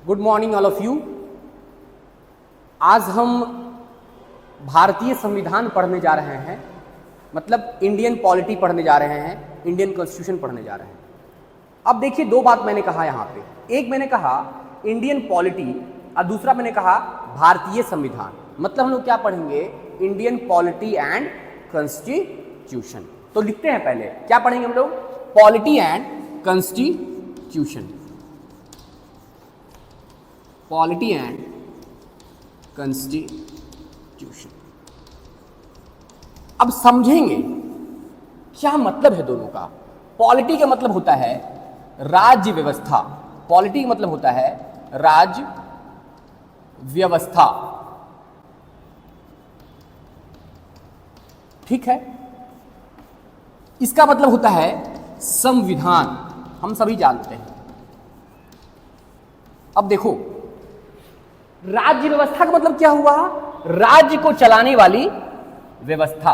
Good morning all of you. आज हम भारतीय संविधान पढ़ने जा रहे हैं, मतलब इंडियन पॉलिटी पढ़ने जा रहे हैं, इंडियन कॉन्स्टिट्यूशन पढ़ने जा रहे हैं। अब देखिए, दो बात मैंने कहा यहाँ पे, एक मैंने कहा इंडियन पॉलिटी और दूसरा मैंने कहा भारतीय संविधान। मतलब हम लोग क्या पढ़ेंगे? Indian polity and constitution. तो लिखते हैं, पहले क्या पढ़ेंगे हम लोग? Polity and constitution. Polity and constitution. अब समझेंगे क्या मतलब है दोनों का। पॉलिटी का मतलब होता है राज्य व्यवस्था, पॉलिटी का मतलब होता है राज्य व्यवस्था, ठीक है। इसका मतलब होता है संविधान, हम सभी जानते हैं। अब देखो, राज्य व्यवस्था का मतलब क्या हुआ? राज्य को चलाने वाली व्यवस्था,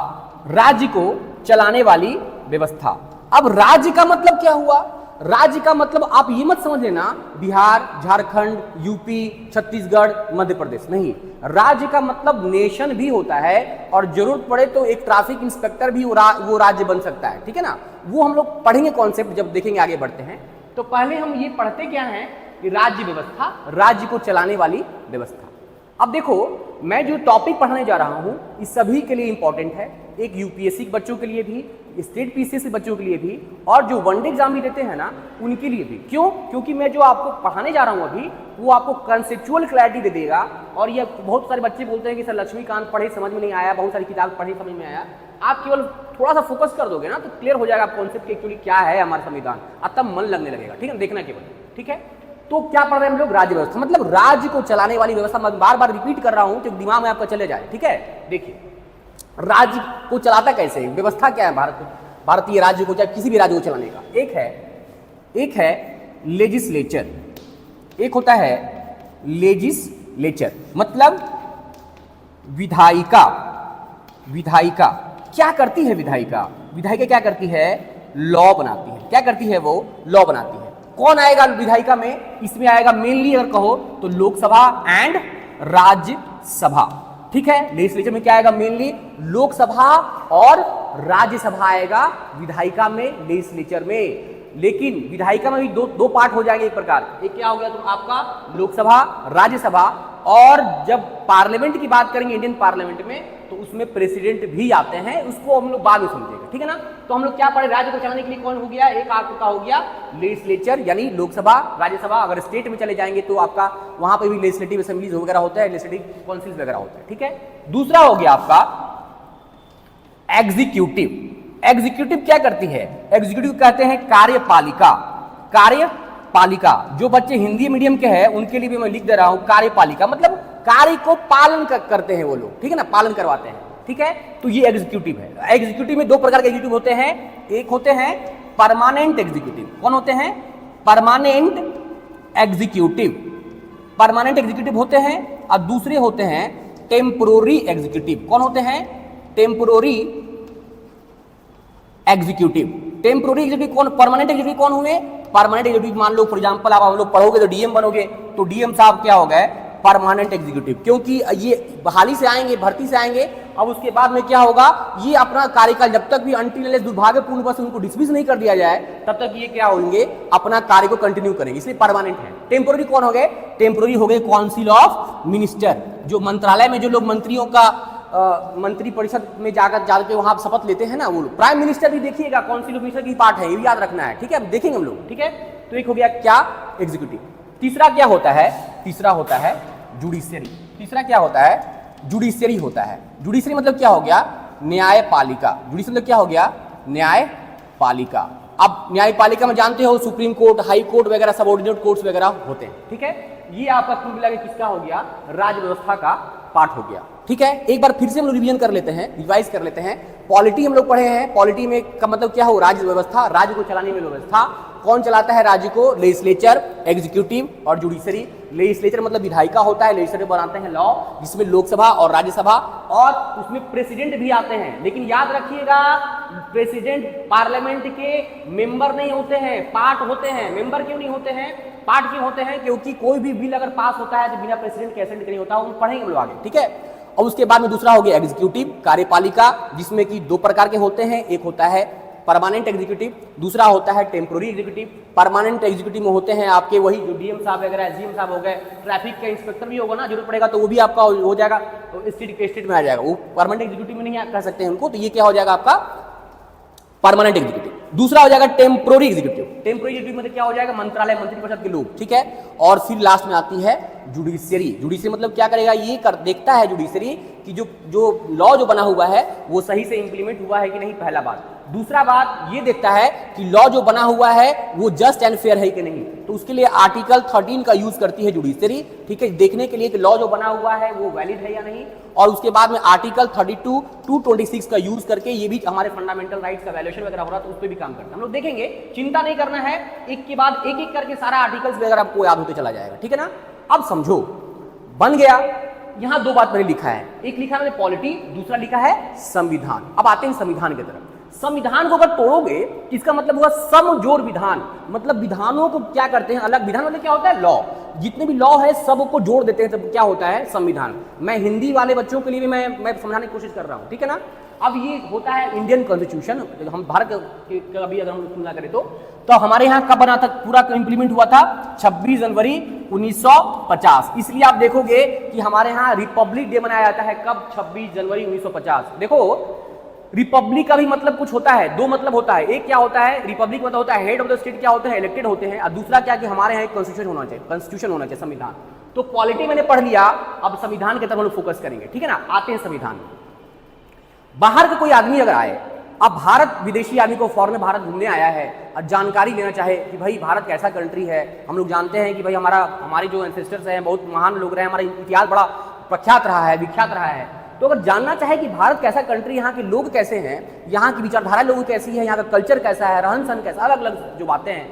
राज्य को चलाने वाली व्यवस्था। अब राज्य का मतलब क्या हुआ? राज्य का मतलब आप ये मत समझ लेना बिहार, झारखंड, यूपी, छत्तीसगढ़, मध्य प्रदेश, नहीं। राज्य का मतलब नेशन भी होता है, और जरूरत पड़े तो एक ट्रैफिक इंस्पेक्टर भी वो राज्य बन सकता है, ठीक है ना। वो हम लोग पढ़ेंगे कॉन्सेप्ट जब देखेंगे, आगे बढ़ते हैं। तो पहले हम ये पढ़ते क्या हैं कि राज्य व्यवस्था, राज्य को चलाने वाली व्यवस्था। अब देखो, मैं जो टॉपिक पढ़ाने जा रहा हूं इस सभी के लिए इंपॉर्टेंट है, एक यूपीएससी के बच्चों के लिए भी, स्टेट पीसीएस के बच्चों के लिए भी, और जो वनडे एग्जाम भी देते हैं ना उनके लिए भी। क्यों? क्योंकि मैं जो आपको पढ़ाने जा रहा हूं अभी, वो आपको कंसेप्चुअल क्लैरिटी दे देगा। और ये बहुत सारे बच्चे बोलते हैं कि सर लक्ष्मीकांत पढ़े समझ में नहीं आया, बहुत सारी किताब पढ़ी समझ में आया। आप केवल थोड़ा सा फोकस कर दोगे ना तो क्लियर हो जाएगा कॉन्सेप्ट एक्चुअली क्या है हमारा संविधान, और तब मन लगने लगेगा, ठीक है। देखना केवल, ठीक है। तो क्या पढ़ रहे हैं हम लोग? राज्य व्यवस्था, मतलब राज्य को चलाने वाली व्यवस्था। मैं बार बार रिपीट कर रहा हूं तो दिमाग में आपका चले जाए, ठीक है। देखिए, राज्य को चलाता कैसे, व्यवस्था क्या है भारतीय राज्य को, चाहे किसी भी राज्य को चलाने का। एक है लेजिस्लेचर, एक होता है लेजिस्लेचर, मतलब विधायिका। विधायिका क्या करती है? विधायिका क्या करती है? लॉ बनाती है। क्या करती है वो? लॉ बनाती है। कौन आएगा विधायिका में? इसमें आएगा मेनली अगर कहो तो लोकसभा एंड राज्यसभा, ठीक है। लेजिस्लेचर में क्या आएगा? मेनली लोकसभा और राज्यसभा आएगा विधायिका में, लेजिस्लेचर में। लेकिन विधायिका में भी दो पार्ट हो जाएंगे एक प्रकार। एक क्या हो गया तो आपका लोकसभा, राज्यसभा, और जब पार्लियामेंट की बात करेंगे इंडियन पार्लियामेंट में तो उसमें प्रेसिडेंट भी आते हैं, उसको हम लोग बाद में समझेंगे, ठीक है ना। तो हम लोग क्या पढ़े? राज्य को चलाने के लिए कौन हो गया? एक आपका हो गया लेजिस्लेचर, यानी लोकसभा, राज्यसभा। अगर स्टेट में चले जाएंगे तो आपका वहां पे भी लेजिस्लेटिव असेंबलीज वगैरह होता है, लेजिस्लेटिव काउंसिल्स वगैरह होते हैं, ठीक है। दूसरा हो गया आपका एग्जीक्यूटिव। एग्जीक्यूटिव क्या करती है? एग्जीक्यूटिव कहते हैं कार्यपालिका। कार्यपालिका, जो बच्चे हिंदी मीडियम के हैं उनके लिए भी मैं लिख दे रहा हूं कार्यपालिका, मतलब कार्य को पालन करते हैं वो लोग, ठीक है ना, पालन करवाते हैं, ठीक है। तो ये एग्जीक्यूटिव है। एग्जीक्यूटिव में दो प्रकार के एग्जीक्यूटिव होते हैं। एक होते हैं परमानेंट एग्जीक्यूटिव। कौन होते हैं? Permanent executive. परमानेंट एग्जीक्यूटिव होते हैं, और दूसरे होते हैं टेम्पोररी एग्जीक्यूटिव। कौन होते हैं? Temporary executive. टेम्पोररी एग्जीक्यूटिव कौन? परमानेंट एग्जीक्यूटिव कौन हुए? परमानेंट एग्जीक्यूटिव मान लो फॉर एग्जांपल आप लोग पढ़ोगे तो डीएम बनोगे, तो डीएम साहब क्या हो गए? Permanent executive. क्योंकि ये बहाली से आएंगे, भर्ती से आएंगे, अब उसके बाद में क्या होगा, ये अपना कार्यकाल जब तक भी अनटिल दुर्भाग्यपूर्ण बस उनको डिसमिस नहीं कर दिया जाए तब तक ये क्या होंगे, अपना कार्य को कंटिन्यू करेंगे, इसलिए परमानेंट है। टेम्पोररी कौन हो गए? टेम्पोररी हो गए काउंसिल ऑफ मिनिस्टर, जो मंत्रालय में जो लोग मंत्रियों का मंत्री परिषद में जाकर के वहां शपथ लेते हैं ना, वो प्राइम मिनिस्टर भी देखिएगा काउंसिल ऑफ मिनिस्टर की पार्ट है, ये भी याद रखना है, ठीक है। देखेंगे हम लोग, ठीक है। तो एक हो गया क्या? एग्जीक्यूटिव। तीसरा क्या होता है? तीसरा होता है जुडिशियरी। तीसरा क्या होता है? जुडिशियरी होता है। जुडिशियरी मतलब क्या हो गया? न्यायपालिका। जुडिशियरी मतलब क्या हो गया? न्यायपालिका। अब न्यायपालिका में जानते हो सुप्रीम कोर्ट, हाई कोर्ट वगैरह, सबऑर्डिनेट कोर्ट्स वगैरह होते हैं, ठीक है। ये आपका कुल मिला के किसका हो गया? राज्य व्यवस्था का पार्ट हो गया, ठीक है। एक बार फिर से हम लोग रिवीजन कर लेते हैं, रिवाइज कर लेते हैं। पॉलिटी हम लोग पढ़े हैं, पॉलिटी में का मतलब क्या हो? राज्य व्यवस्था, राज्य को चलाने में व्यवस्था। कौन चलाता है राज्य को? लेजिस्लेचर, एग्जीक्यूटिव और जुडिशरी। लेजिस्लेचर मतलब विधायिका होता है, लेजिस्लेचर बनाते हैं लॉ, जिसमें लोकसभा और राज्यसभा और उसमें प्रेसिडेंट भी आते हैं। लेकिन याद रखिएगा, प्रेसिडेंट पार्लियामेंट के मेंबर नहीं होते हैं, पार्ट होते हैं। मेंबर क्यों नहीं होते हैं? पार्ट क्यों होते हैं? क्योंकि कोई भी बिल अगर पास होता है तो बिना प्रेसिडेंट के असेंट नहीं होता। हम पढ़ेंगे हम लोग आगे, ठीक है। और उसके बाद में दूसरा हो गया एग्जीक्यूटिव, कार्यपालिका, जिसमें कि दो प्रकार के होते हैं। एक होता है परमानेंट एग्जीक्यूटिव, दूसरा होता है टेम्पोररी एग्जीक्यूटिव। परमानेंट एग्जीक्यूटिव में होते हैं आपके वही जो डीएम साहब वगैरह, एसडीएम साहब हो गए, ट्रैफिक का इंस्पेक्टर भी होगा ना, जरूरत पड़ेगा तो वो भी आपका हो जाएगा, तो स्टेट में आ जाएगा। वो परमानेंट एग्जीक्यूटिव में नहीं कर सकते हैं उनको, तो ये क्या हो जाएगा आपका परमानेंट एग्जीक्यूटिव। दूसरा हो जाएगा टेम्पोररी एग्जीक्यूटिव। टेम्पोररी एग्जीक्यूटिव मतलब क्या हो जाएगा? मंत्रालय, मंत्रिपरिषद के लोग, ठीक है। और फिर लास्ट में आती है जुडिशियरी। जुडिशियरी मतलब क्या करेगा? ये देखता है जुडिशियरी कि जो लॉ जो बना हुआ है वो सही से इंप्लीमेंट हुआ है कि नहीं, पहला बात। दूसरा बात ये देखता है कि लॉ जो बना हुआ है वो जस्ट एंड फेयर है कि नहीं, तो उसके लिए आर्टिकल 13 का यूज करती है जुडिशियरी, ठीक है, देखने के लिए कि लॉ जो बना हुआ है वो वैलिड है या नहीं। और उसके बाद में आर्टिकल 32 to 26 का यूज करके ये भी हमारे फंडामेंटल राइट्स का वैल्यूएशन वगैरह हो रहा है तो उस पर भी काम करता है। हम लोग देखेंगे, चिंता नहीं करना है, एक के बाद एक एक करके सारा आर्टिकल्स वगैरह आपको याद होते चला जाएगा, ठीक है ना। अब समझो, बन गया। यहां दो बात मैंने लिखा है, एक लिखा है मैंने पॉलिटी, दूसरा लिखा है संविधान। अब आते हैं संविधान की तरफ। संविधान को अगर तोड़ोगे इसका मतलब होगा समजोड़ विधान, मतलब विधानों को क्या करते हैं अलग। विधान मतलब क्या होता है? लॉ। जितने भी लॉ है सबको जोड़ देते हैं, तब क्या होता है? संविधान। मैं हिंदी वाले बच्चों के लिए भी मैं समझाने की कोशिश कर रहा हूं, ठीक है ना। अब ये होता है इंडियन कॉन्स्टिट्यूशन। हम भारत का भी अगर हम तुलना करें तो हमारे यहाँ कब बना था, पूरा इंप्लीमेंट हुआ था 26 जनवरी 1950। इसलिए आप देखोगे कि हमारे यहाँ रिपब्लिक डे मनाया जाता है कब? 26 जनवरी 1950। देखो, रिपब्लिक का भी मतलब कुछ होता है, दो मतलब होता है। एक क्या होता है? रिपब्लिक मतलब होता है हेड ऑफ द स्टेट क्या होते हैं? इलेक्टेड होते हैं। और दूसरा क्या कि हमारे यहाँ एक कॉन्स्टिट्यूशन होना चाहिए, कॉन्स्टिट्यूशन होना चाहिए, संविधान। तो पॉलिटी मैंने पढ़ लिया, अब संविधान की तरफ हम लोग फोकस करेंगे, ठीक है ना। आते हैं संविधान में। बाहर का कोई आदमी अगर आए, अब भारत, विदेशी आदमी को फॉरेन में भारत घूमने आया है और जानकारी लेना चाहे कि भाई भारत कैसा कंट्री है। हम लोग जानते हैं कि भाई हमारे जो एंसेस्टर्स हैं बहुत महान लोग रहे, हमारा इतिहास बड़ा प्रख्यात रहा है, विख्यात रहा है। तो अगर जानना चाहे कि भारत कैसा कंट्री, यहाँ के लोग कैसे हैं, यहाँ की विचारधारा लोगों की कैसी है, यहाँ का कल्चर कैसा है, रहन सहन कैसा, अलग अलग जो बातें हैं,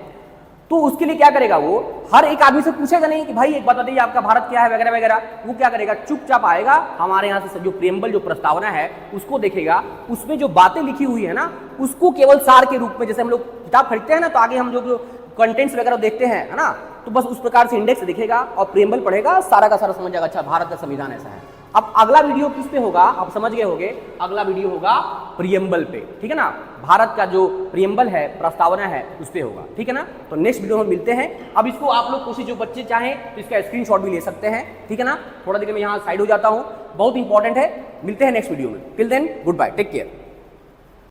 तो उसके लिए क्या करेगा? वो हर एक आदमी से पूछेगा नहीं कि भाई एक बता दीजिए आपका भारत क्या है वगैरह वगैरह। वो क्या करेगा? चुपचाप आएगा, हमारे यहाँ से जो प्रेम्बल जो प्रस्तावना है उसको देखेगा, उसमें जो बातें लिखी हुई है ना उसको केवल सार के रूप में, जैसे हम लोग किताब खरीदते हैं ना तो आगे हम जो कंटेंट्स वगैरह देखते हैं, है ना, तो बस उस प्रकार से इंडेक्स देखेगा और प्रेम्बल पढ़ेगा, सारा का सारा समझ जाएगा अच्छा भारत का संविधान ऐसा है। अब अगला वीडियो किस पे होगा? आप समझ गए होंगे, अगला वीडियो होगा प्रियम्बल पे, ठीक है ना। भारत का जो प्रियम्बल है, प्रस्तावना है, उस पे होगा, ठीक है ना। तो नेक्स्ट वीडियो में मिलते हैं। अब इसको आप लोग कोशिश, जो बच्चे चाहें तो इसका स्क्रीनशॉट भी ले सकते हैं, ठीक है ना। थोड़ा देर में यहाँ साइड हो जाता हूँ, बहुत इंपॉर्टेंट है। मिलते हैं नेक्स्ट वीडियो में। Till then goodbye, take care.